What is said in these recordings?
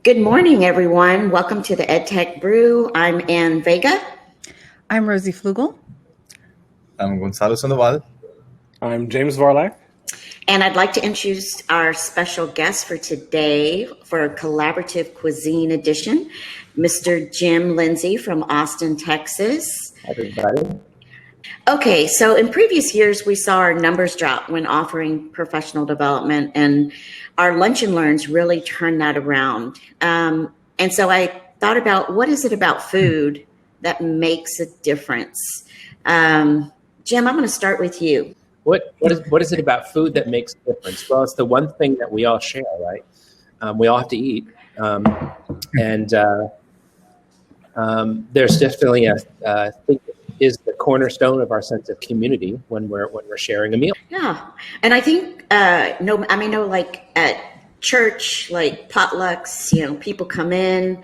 Good morning, everyone. Welcome to the EdTech Brew. I'm Ann Vega. I'm Rosie Flugel. I'm Gonzalo Sandoval. I'm James Varlak. And I'd like to introduce our special guest for today for Collaborative Cuisine Edition, Mr. Jim Lindsay from Austin, Texas. Everybody. Okay, so in previous years, we saw our numbers drop when offering professional development, and our Lunch and Learns really turned that around. And so I thought about, what is it about food that makes a difference? Jim, I'm going to start with you. What is it about food that makes a difference? Well, it's the one thing that we all share, right? We all have to eat, and there's definitely a thing that is the cornerstone of our sense of community when we're sharing a meal. Yeah, and I think like at church, like potlucks, people come in,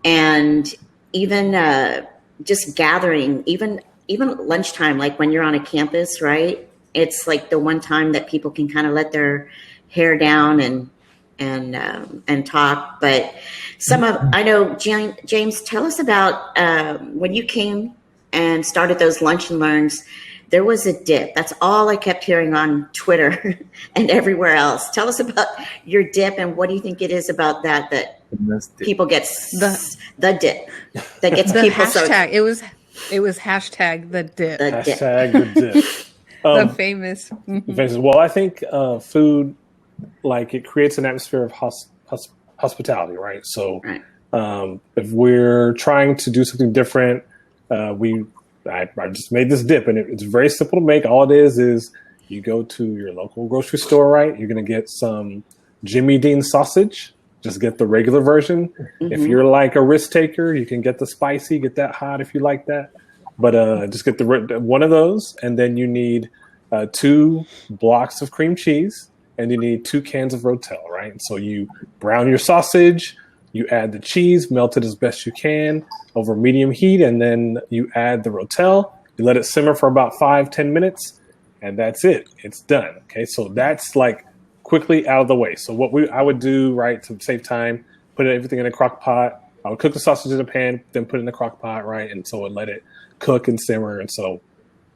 and even just gathering, even lunchtime, like when you're on a campus, right? It's like the one time that people can kind of let their hair down and talk. But I know, James, tell us about when you came and started those Lunch and Learns. There was a dip. That's all I kept hearing on Twitter and everywhere else. Tell us about your dip, and what do you think it is about that people get the dip that gets the people hashtag. It was hashtag the dip. Hashtag the dip. The famous. Well, I think food, like, it creates an atmosphere of hospitality, right? So if we're trying to do something different, I just made this dip, and it's very simple to make. All it is you go to your local grocery store, right? You're going to get some Jimmy Dean sausage. Just get the regular version. Mm-hmm. If you're like a risk taker, you can get the spicy, get that hot if you like that. But just get the one of those, and then you need 2 blocks of cream cheese, and you need 2 cans of Rotel, right? So you brown your sausage, you add the cheese, melt it as best you can over medium heat, and then you add the Rotel. You let it simmer for about 5-10 minutes, and that's it. It's done. Okay, so that's like quickly out of the way. So what I would do, right, to save time, put everything in a crock pot. I would cook the sausage in a pan, then put it in the crock pot, right, and so I'd let it cook and simmer, and so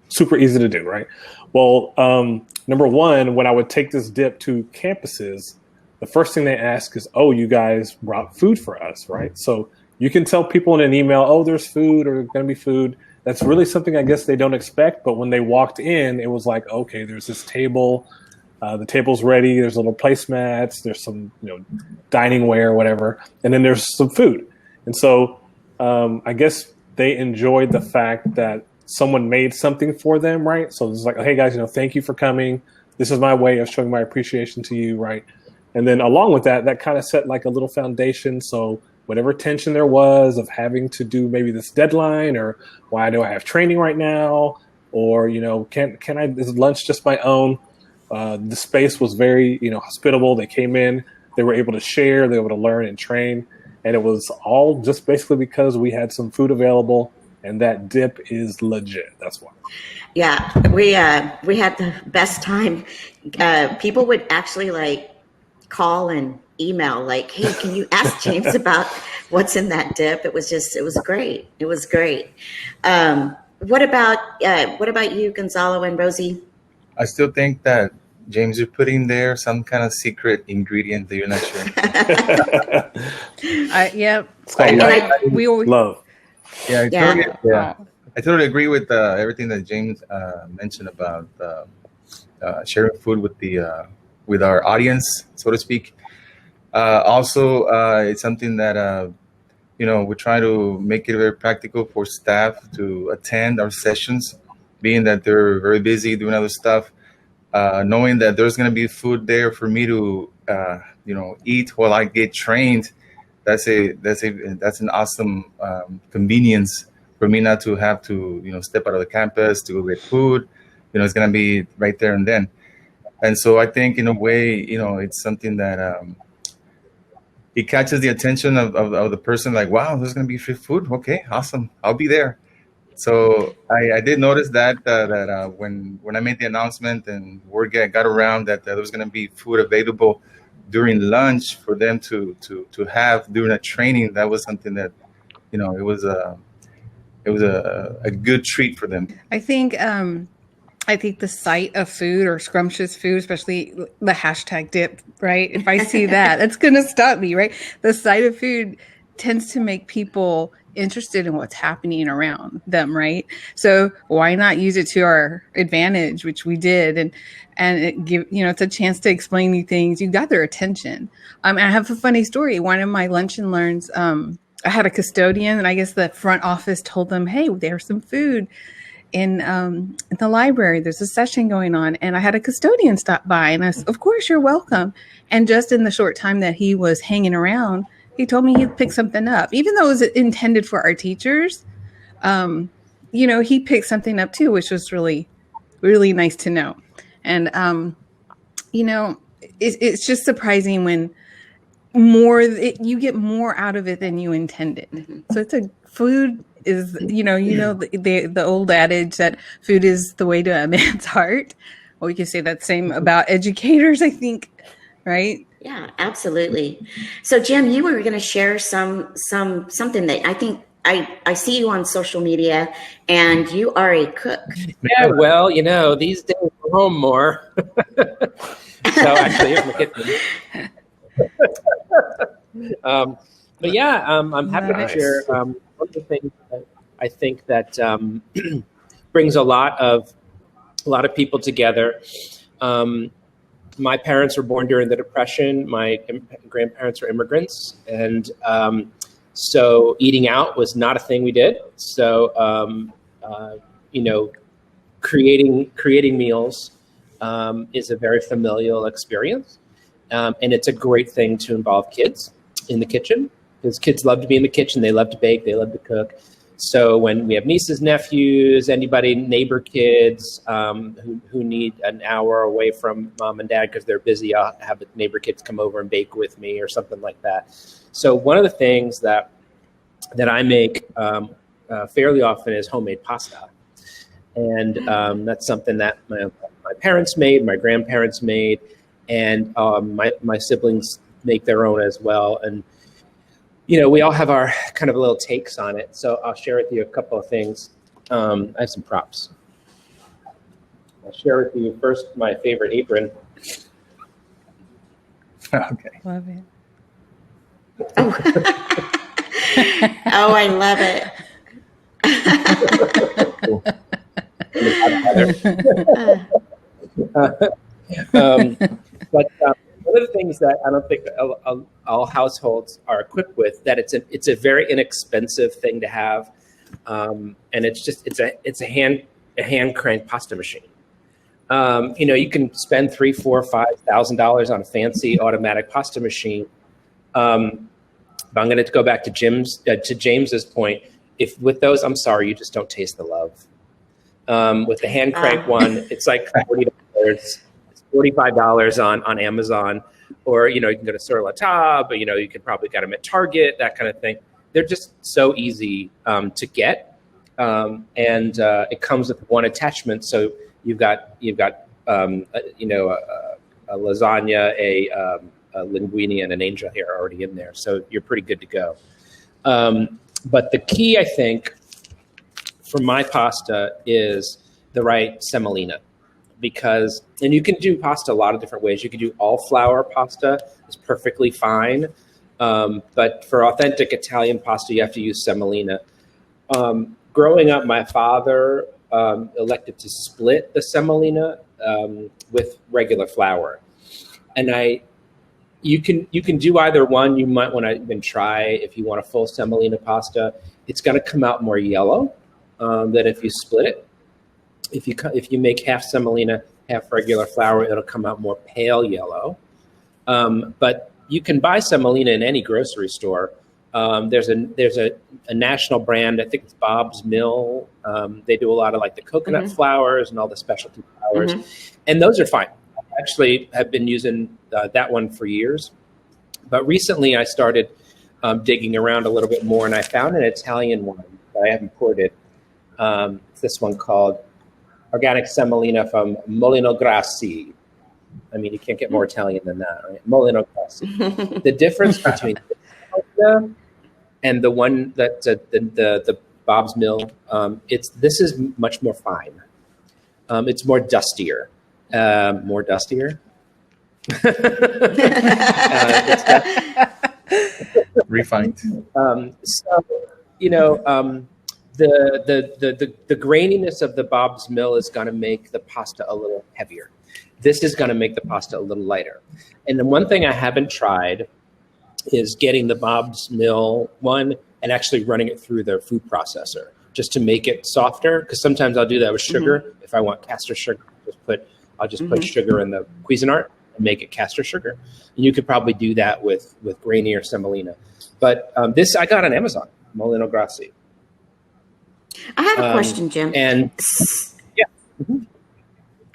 super easy to do, right? Well, number one, when I would take this dip to campuses, the first thing they ask is, oh, you guys brought food for us, right? So you can tell people in an email, oh, there's food or there's going to be food. That's really something I guess they don't expect. But when they walked in, it was like, okay, there's this table. The table's ready. There's little placemats. There's some dining ware or whatever. And then there's some food. And so I guess they enjoyed the fact that someone made something for them, right? So it's like, hey, guys, thank you for coming. This is my way of showing my appreciation to you, right? And then along with that kind of set like a little foundation. So whatever tension there was of having to do maybe this deadline, or why do I have training right now? Or, can I, is lunch just my own? The space was very, hospitable. They came in, they were able to share, they were able to learn and train. And it was all just basically because we had some food available, and that dip is legit. That's why. Yeah, we had the best time. People would actually call and email hey, can you ask James about what's in that dip? It was great. It was great. What about you, Gonzalo and Rosie? I still think that, James, you're putting there some kind of secret ingredient that you're not sure. We always love. I totally agree with everything that James mentioned about sharing food with our audience, so to speak. Also, it's something that we try to make it very practical for staff to attend our sessions, being that they're very busy doing other stuff. Knowing that there's going to be food there for me to eat while I get trained, that's an awesome convenience for me, not to have to step out of the campus to go get food. It's going to be right there and then. And so I think in a way, it's something that it catches the attention of the person, like, wow, there's going to be free food. Okay, awesome, I'll be there. So I did notice that when I made the announcement and word got around that there was going to be food available, during lunch for them to have during a training, that was something that, it was a good treat for them. I think the sight of food or scrumptious food, especially the hashtag dip, right? If I see that, that's going to stop me, right? The sight of food tends to make people interested in what's happening around them, right? So why not use it to our advantage, which we did, and it give it's a chance to explain these things. You got their attention. I have a funny story. One of my lunch and learns, I had a custodian, and I guess the front office told them, "Hey, there's some food in the library. There's a session going on," and I had a custodian stop by, and I said, "Of course, you're welcome." And just in the short time that he was hanging around, he told me he'd pick something up, even though it was intended for our teachers. He picked something up too, which was really, really nice to know. And it's just surprising when you get more out of it than you intended. Mm-hmm. So food is, the old adage that food is the way to a man's heart. Well, we can say that same about educators, I think, right? Yeah, absolutely. So Jim, you were going to share something that I think I see you on social media, and you are a cook. Yeah, well, these days we're home more. So actually, here's my kitchen. But yeah, I'm happy to share one of the things that I think that brings a lot of people together. My parents were born during the Depression. My grandparents were immigrants, and so eating out was not a thing we did. So creating meals is a very familial experience, and it's a great thing to involve kids in the kitchen, because kids love to be in the kitchen. They love to bake. They love to cook. So when we have nieces, nephews, neighbor kids who need an hour away from mom and dad because they're busy, I'll have the neighbor kids come over and bake with me or something like that. So one of the things that I make fairly often is homemade pasta. And that's something that my parents made, my grandparents made, and my siblings make their own as well. And we all have our kind of little takes on it. So I'll share with you a couple of things. I have some props. I'll share with you first my favorite apron. Okay. Love it. Oh, I love it. But one of the things that I don't think all households are equipped with, that it's a very inexpensive thing to have, and it's a hand crank pasta machine. You can spend $3,000, $4,000, $5,000 on a fancy automatic pasta machine. But I'm going to go back to James's point. If with those, I'm sorry, you just don't taste the love. With the hand crank one, it's like $40. It's $45 on Amazon, or you can go to Sur La Table. You can probably get them at Target, that kind of thing. They're just so easy to get, and it comes with one attachment. So you've got a lasagna, a linguine, and an angel hair already in there, so you're pretty good to go. But the key, I think, for my pasta is the right semolina, and you can do pasta a lot of different ways. You can do all flour pasta, it's perfectly fine. But for authentic Italian pasta, you have to use semolina. Growing up, my father elected to split the semolina with regular flour. And you can do either one. You might want to even try, if you want a full semolina pasta. It's going to come out more yellow than if you split it. If you make half semolina, half regular flour, it'll come out more pale yellow. But you can buy semolina in any grocery store. There's a national brand, I think it's Bob's Mill. They do a lot of like the coconut flours and all the specialty flours, and those are fine. I actually have been using that one for years, but recently I started digging around a little bit more, and I found an Italian one that I have imported. It's this one called Organic Semolina from Molino Grassi. I mean, you can't get more Italian than that, right? Molino Grassi. The difference between this pasta and the one that the Bob's Mill, this is much more fine. It's more dustier. More dustier. Refined. So, you know, the graininess of the Bob's Mill is going to make the pasta a little heavier. This is going to make the pasta a little lighter. And the one thing I haven't tried is getting the Bob's Mill one and actually running it through the food processor just to make it softer. Because sometimes I'll do that with sugar. If I want castor sugar, I'll just put sugar in the Cuisinart and make it castor sugar. And you could probably do that with grainy or semolina. But this I got on Amazon, Molino Grassi. I have a question, Jim. And yeah.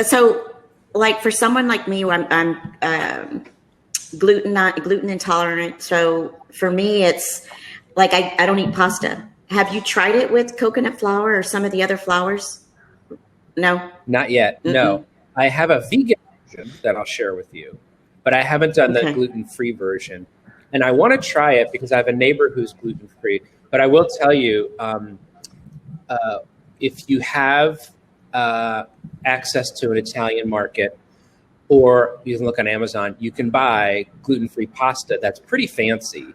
So, like for someone like me, I'm gluten intolerant. So for me, it's like I don't eat pasta. Have you tried it with coconut flour or some of the other flours? No, not yet. Mm-mm. No, I have a vegan version that I'll share with you, but I haven't done the gluten-free version. And I want to try it because I have a neighbor who's gluten-free. But I will tell you, if you have access to an Italian market, or you can look on Amazon, you can buy gluten-free pasta that's pretty fancy.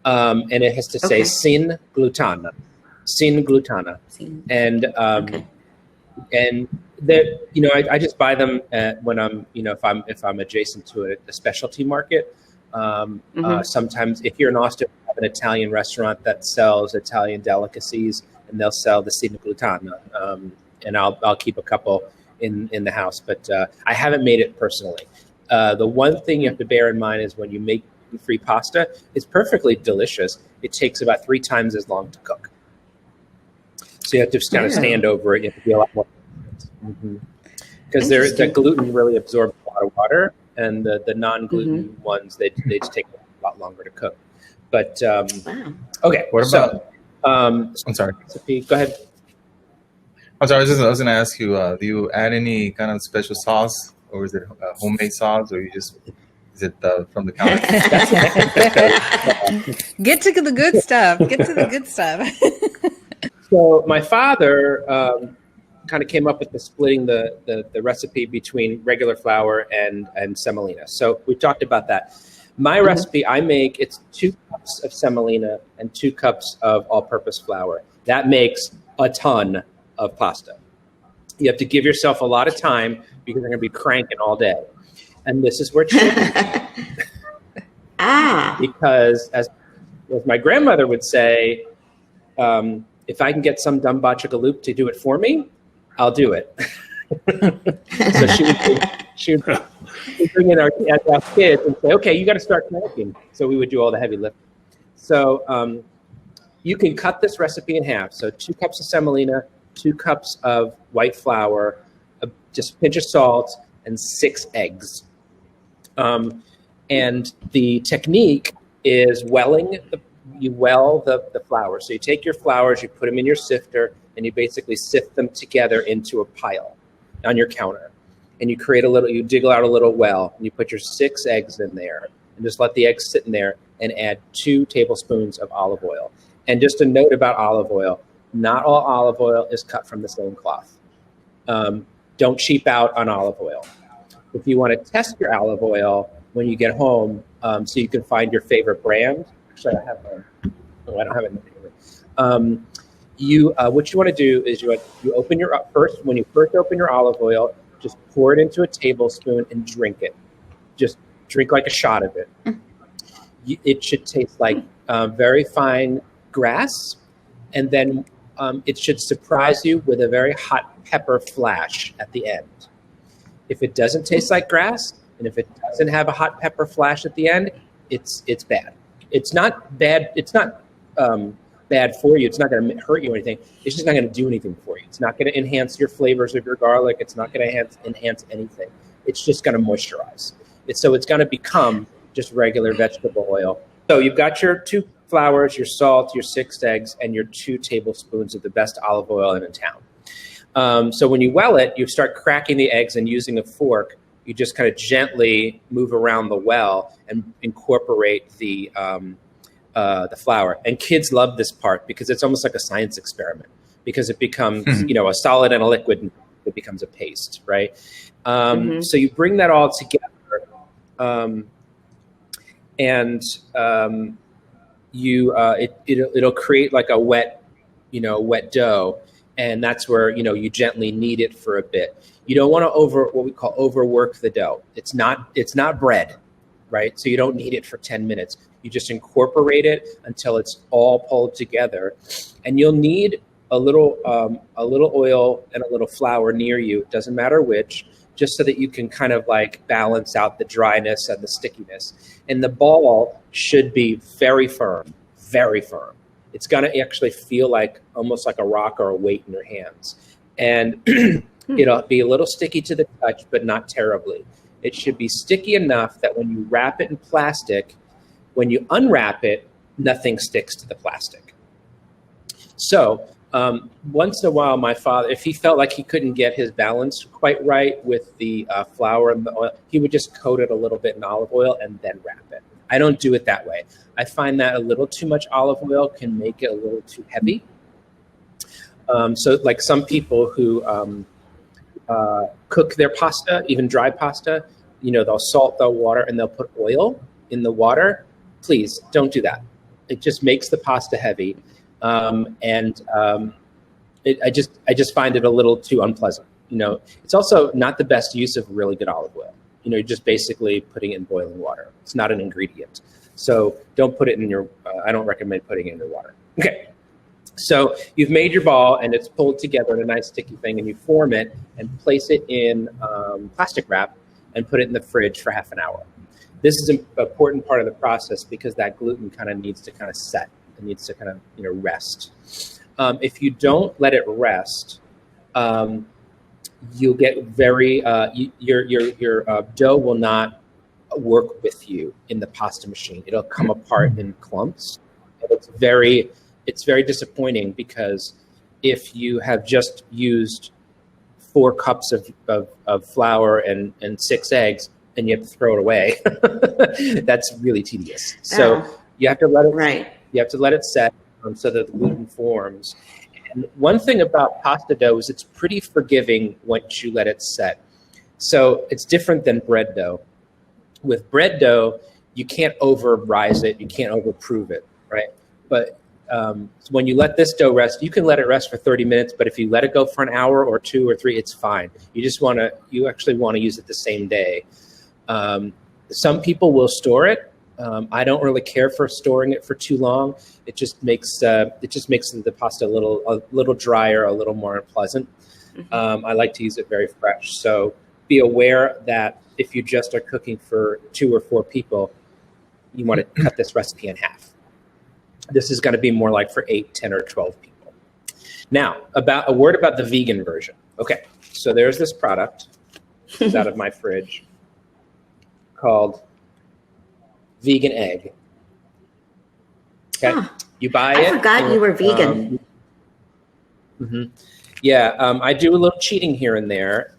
And it has to say sin glutana. And that, you know, I just buy them when I'm, you know, if I'm adjacent to a specialty market. Sometimes if you're in Austin, you have an Italian restaurant that sells Italian delicacies, and they'll sell the sin glutana. And I'll keep a couple in the house, but I haven't made it personally. The one thing you have to bear in mind is when you make gluten-free pasta, it's perfectly delicious. It takes about 3 times as long to cook. So you have to just kind of stand over it. You have to be a lot more because the gluten really absorbs a lot of water, and the non-gluten ones they just take a lot longer to cook. But okay, what about? I'm sorry. Go ahead. I'm sorry. I was going to ask you. Do you add any kind of special sauce, or is it homemade sauce, or is it from the counter? Get to the good stuff. Get to the good stuff. So my father kind of came up with splitting the recipe between regular flour and semolina. So we talked about that. My recipe, I make, it's 2 cups of semolina and 2 cups of all-purpose flour. That makes a ton of pasta. You have to give yourself a lot of time because you're going to be cranking all day. And this is where children because as my grandmother would say, if I can get some dumb bachagaloop to do it for me, I'll do it. So she would bring in our kids and say, okay, you got to start cooking. So we would do all the heavy lifting. So you can cut this recipe in half. So 2 cups of semolina, 2 cups of white flour, just a pinch of salt, and 6 eggs. And the technique is you well the flour. So you take your flours, you put them in your sifter, and you basically sift them together into a pile on your counter. And you dig out a little well, and you put your 6 eggs in there, and just let the eggs sit in there, and add 2 tablespoons of olive oil. And just a note about olive oil, not all olive oil is cut from the same cloth. Don't cheap out on olive oil. If you want to test your olive oil when you get home, so you can find your favorite brand. Actually, I have one. Oh, I don't have it in the paper. What you want to do is you open when you first open your olive oil, just pour it into a tablespoon and drink it. Just drink like a shot of it. It should taste like very fine grass, and then it should surprise you with a very hot pepper flash at the end. If it doesn't taste like grass, and if it doesn't have a hot pepper flash at the end, it's bad. It's not bad. It's not bad for you. It's not going to hurt you or anything. It's just not going to do anything for you. It's not going to enhance your flavors of your garlic. It's not going to enhance anything. It's just going to moisturize. So it's going to become just regular vegetable oil. So you've got your 2 flours, your salt, your 6 eggs, and your 2 tablespoons of the best olive oil in town. So when you well it, you start cracking the eggs and using a fork. you just kind of gently move around the well and incorporate the flour. And kids love this part because it's almost like a science experiment, because it becomes, a solid and a liquid, and it becomes a paste, right? So you bring that all together, and it'll create like a wet dough, and that's where you gently knead it for a bit. You don't want to what we call overwork the dough. It's not bread, right? So you don't knead it for 10 minutes. You just incorporate it until it's all pulled together, and you'll need a little oil and a little flour near you. It doesn't matter which, just so that you can kind of like balance out the dryness and the stickiness. And the ball should be very firm, very firm. It's going to actually feel like almost like a rock or a weight in your hands. And it'll be a little sticky to the touch, but not terribly. It should be sticky enough that when you wrap it in plastic, when you unwrap it, nothing sticks to the plastic. So once in a while, my father, if he felt like he couldn't get his balance quite right with the flour and the oil, he would just coat it a little bit in olive oil and then wrap it. I don't do it that way. I find that a little too much olive oil can make it a little too heavy. So like some people who cook their pasta, even dry pasta, they'll salt, they'll water, and they'll put oil in the water. Please don't do that. It just makes the pasta heavy. I just find it a little too unpleasant. It's also not the best use of really good olive oil. You're just basically putting it in boiling water. It's not an ingredient. So don't put it in your, I don't recommend putting it in your water. Okay. So you've made your ball and it's pulled together in a nice sticky thing, and you form it and place it in plastic wrap and put it in the fridge for half an hour. This is an important part of the process because that gluten kind of needs to kind of set. It needs to kind of rest. If you don't let it rest, you'll get very your dough will not work with you in the pasta machine. It'll come apart in clumps. And it's very disappointing because if you have just used 4 cups of flour and 6 eggs and you have to throw it away, that's really tedious. So you have to let it You have to let it set so that the gluten forms. And one thing about pasta dough is it's pretty forgiving once you let it set. So it's different than bread dough. With bread dough, you can't over-rise it. You can't over-prove it, right? But when you let this dough rest, you can let it rest for 30 minutes, but if you let it go for an hour or 2 or 3, it's fine. You actually want to use it the same day. Some people will store it. I don't really care for storing it for too long. It just makes the pasta a little drier, a little more unpleasant. I like to use it very fresh. So be aware that if you just are cooking for 2 or 4 people, you want to cut this recipe in half. This is going to be more like for 8, 10, or 12 people. Now, a word about the vegan version. Okay, so there's this product. It's out of my fridge called vegan egg. Okay, you buy it. I forgot you were vegan. Yeah, I do a little cheating here and there.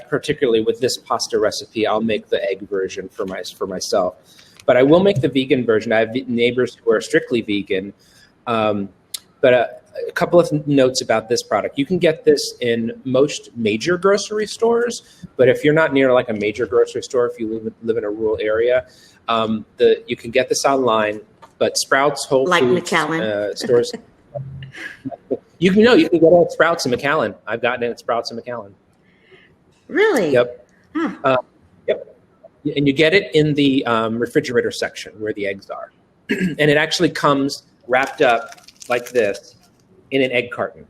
Particularly with this pasta recipe, I'll make the egg version for myself. But I will make the vegan version. I have neighbors who are strictly vegan. But a couple of notes about this product. You can get this in most major grocery stores, but if you're not near like a major grocery store, if you live in a rural area, you can get this online. But Sprouts, Whole like Foods, McAllen. stores. You can get it at Sprouts and McAllen. I've gotten it at Sprouts and McAllen. Really? Yep. Huh. Yep. And you get it in the refrigerator section where the eggs are. And it actually comes wrapped up like this in an egg carton.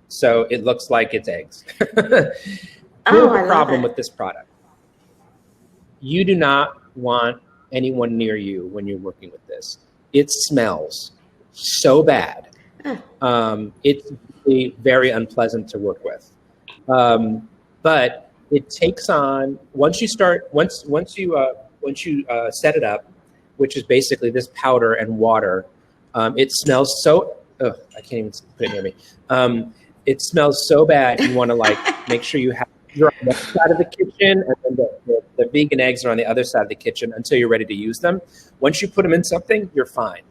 So it looks like it's eggs. Here's the problem with this product. You do not want anyone near you when you're working with this. It smells so bad. It's really very unpleasant to work with. But it takes on once you set it up, which is basically this powder and water. It smells so. I can't even put it near me. It smells so bad. You want to make sure you have are on one side of the kitchen, and then the vegan eggs are on the other side of the kitchen until you're ready to use them. Once you put them in something, you're fine.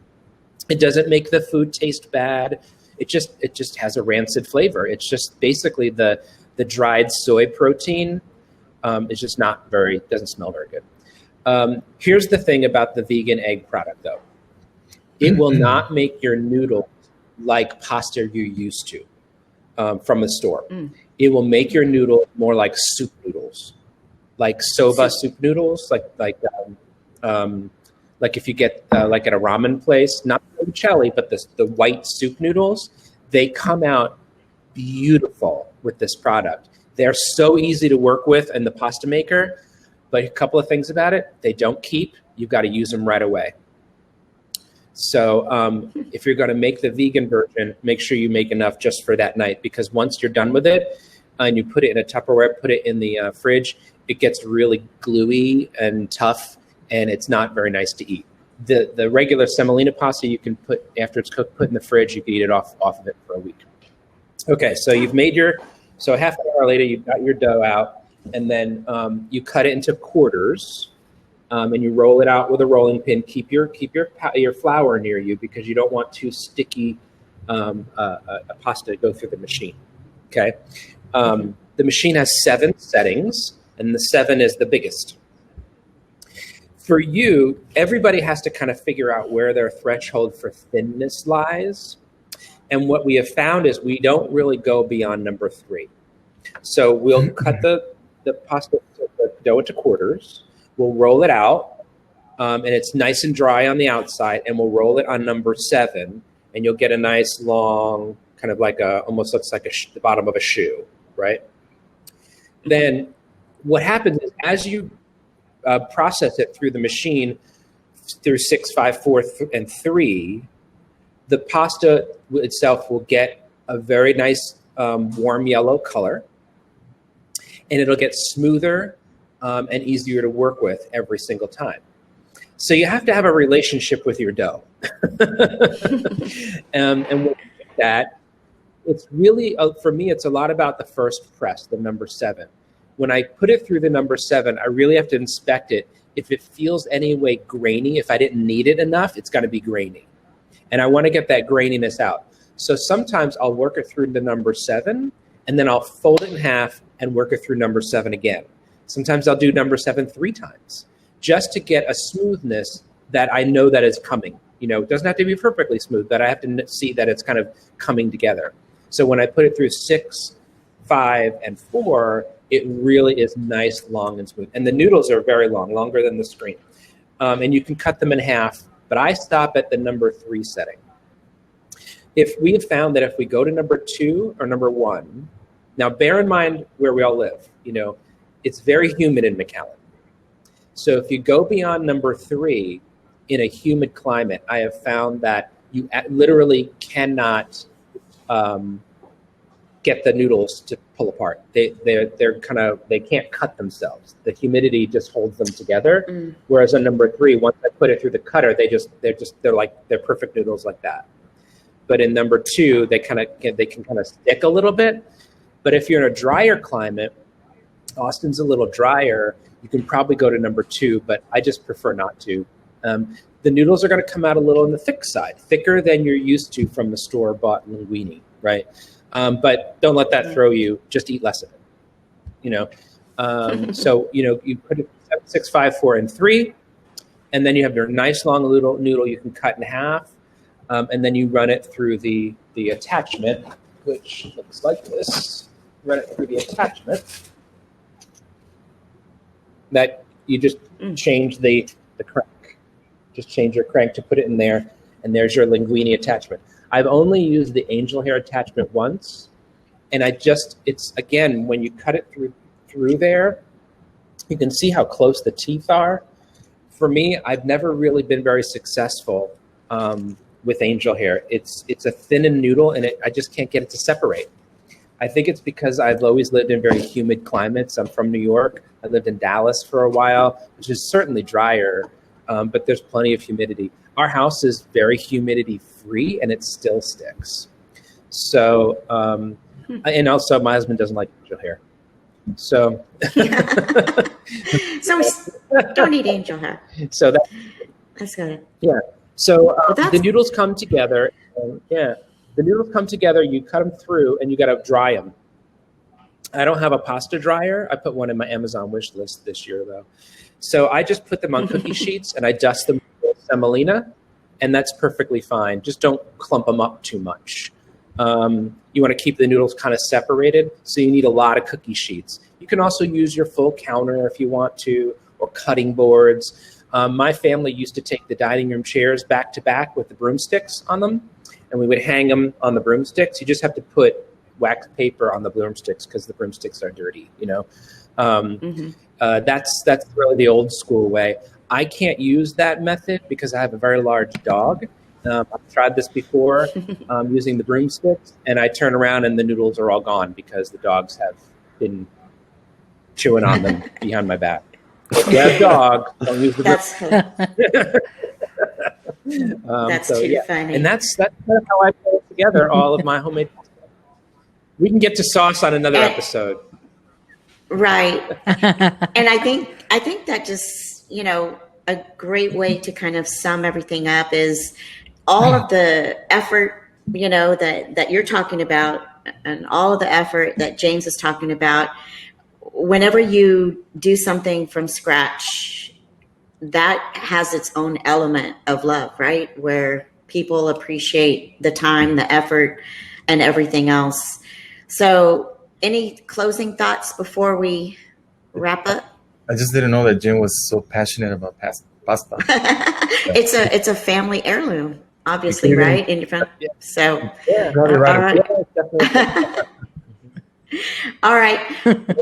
It doesn't make the food taste bad. It just has a rancid flavor. It's just basically the dried soy protein is just doesn't smell very good. Here's the thing about the vegan egg product, though. It will not make your noodles like pasta you're used to from the store. It will make your noodle more like soup noodles, like soba soup noodles, like if you get like at a ramen place, not vermicelli, but the white soup noodles, they come out beautiful with this product. They're so easy to work with in the pasta maker, but a couple of things about it, they don't keep. You've got to use them right away. So if you're going to make the vegan version, make sure you make enough just for that night, because once you're done with it and you put it in a Tupperware, put it in the fridge, it gets really gluey and tough, and it's not very nice to eat. The regular semolina pasta you can put, after it's cooked, put in the fridge. You can eat it off of it for a week. Okay, so you've made so half an hour later, you've got your dough out, and then you cut it into quarters. And you roll it out with a rolling pin. Keep your flour near you, because you don't want too sticky pasta to go through the machine. Okay, the machine has 7 settings, and the 7 is the biggest. For you, everybody has to kind of figure out where their threshold for thinness lies. And what we have found is we don't really go beyond number 3. So we'll cut the pasta, the dough into quarters. We'll roll it out, and it's nice and dry on the outside, and we'll roll it on number 7, and you'll get a nice long, kind of like almost looks like the bottom of a shoe, right? Then what happens is, as you process it through the machine, through 6, 5, 4, and 3, the pasta itself will get a very nice warm yellow color, and it'll get smoother and easier to work with every single time. So you have to have a relationship with your dough. And with that, it's really, for me, it's a lot about the first press, the number 7. When I put it through the number 7, I really have to inspect it. If it feels any way grainy, if I didn't knead it enough, it's going to be grainy. And I want to get that graininess out. So sometimes I'll work it through the number 7, and then I'll fold it in half and work it through number 7 again. Sometimes I'll do number 7 3 times, just to get a smoothness that I know that is coming. You know, it doesn't have to be perfectly smooth, but I have to see that it's kind of coming together. So when I put it through 6, 5, and 4, it really is nice, long, and smooth. And the noodles are very long, longer than the screen. And you can cut them in half, but I stop at the number 3 setting. If we have found that if we go to number 2 or number 1, now bear in mind where we all live, you know, it's very humid in McAllen. So if you go beyond number 3 in a humid climate, I have found that you literally cannot get the noodles to pull apart. They can't cut themselves. The humidity just holds them together. Whereas on number 3, once I put it through the cutter, they're perfect noodles like that. But in number 2, they can kind of stick a little bit. But if you're in a drier climate, Austin's a little drier, you can probably go to number 2, but I just prefer not to. The noodles are going to come out a little on the thick side, thicker than you're used to from the store-bought linguine, right? But don't let that throw you. Just eat less of it, you know. So, you know, you put it 7, 6, 5, 4, and 3, and then you have your nice long little noodle you can cut in half, and then you run it through the attachment, which looks like this. Run it through the attachment. That you just change the crank. Just change your crank to put it in there, and there's your linguine attachment. I've only used the angel hair attachment once, and it's again, when you cut it through there, you can see how close the teeth are. For me, I've never really been very successful with angel hair. It's a thinning noodle, and I just can't get it to separate. I think it's because I've always lived in very humid climates. I'm from New York. I lived in Dallas for a while, which is certainly drier, but there's plenty of humidity. Our house is very humidity free, and it still sticks. So, and also my husband doesn't like angel hair. So, So we don't need angel hair. so that, That's good. yeah. So that's- the noodles come together. The noodles come together. You cut them through, and you got to dry them. I don't have a pasta dryer. I put one in my Amazon wish list this year, though. So I just put them on cookie sheets, and I dust them with semolina, and that's perfectly fine. Just don't clump them up too much. You want to keep the noodles kind of separated, so you need a lot of cookie sheets. You can also use your full counter if you want to, or cutting boards. My family used to take the dining room chairs back to back with the broomsticks on them, and we would hang them on the broomsticks. You just have to put wax paper on the broomsticks because the broomsticks are dirty, you know. That's really the old school way. I can't use that method because I have a very large dog. I've tried this before using the broomsticks, and I turn around and the noodles are all gone because the dogs have been chewing on them behind my back. If you have a dog, don't use the That's so, too yeah. funny. And that's kind of how I put together all of my homemade pasta. We can get to sauce on another episode. Right. And I think that just, you know, a great way to kind of sum everything up is all of the effort, you know, that you're talking about, and all of the effort that James is talking about. Whenever you do something from scratch, that has its own element of love, right? Where people appreciate the time, the effort, and everything else. So any closing thoughts before we wrap up? I just didn't know that Jim was so passionate about pasta. It's a family heirloom, obviously, right? In your family. Yeah. So, Yeah, all right. Yeah, definitely. All right.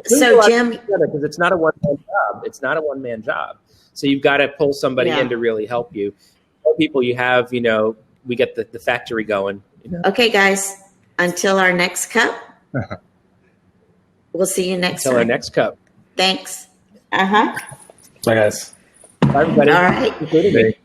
So, Jim, because it's not a one-man job. It's not a one-man job. So you've got to pull somebody in to really help you. More people you have, you know, we get the factory going. You know? Okay, guys. Until our next cup. We'll see you next time. Until our next cup. Thanks. Uh-huh. Bye, guys. Bye, everybody. All right. Including me.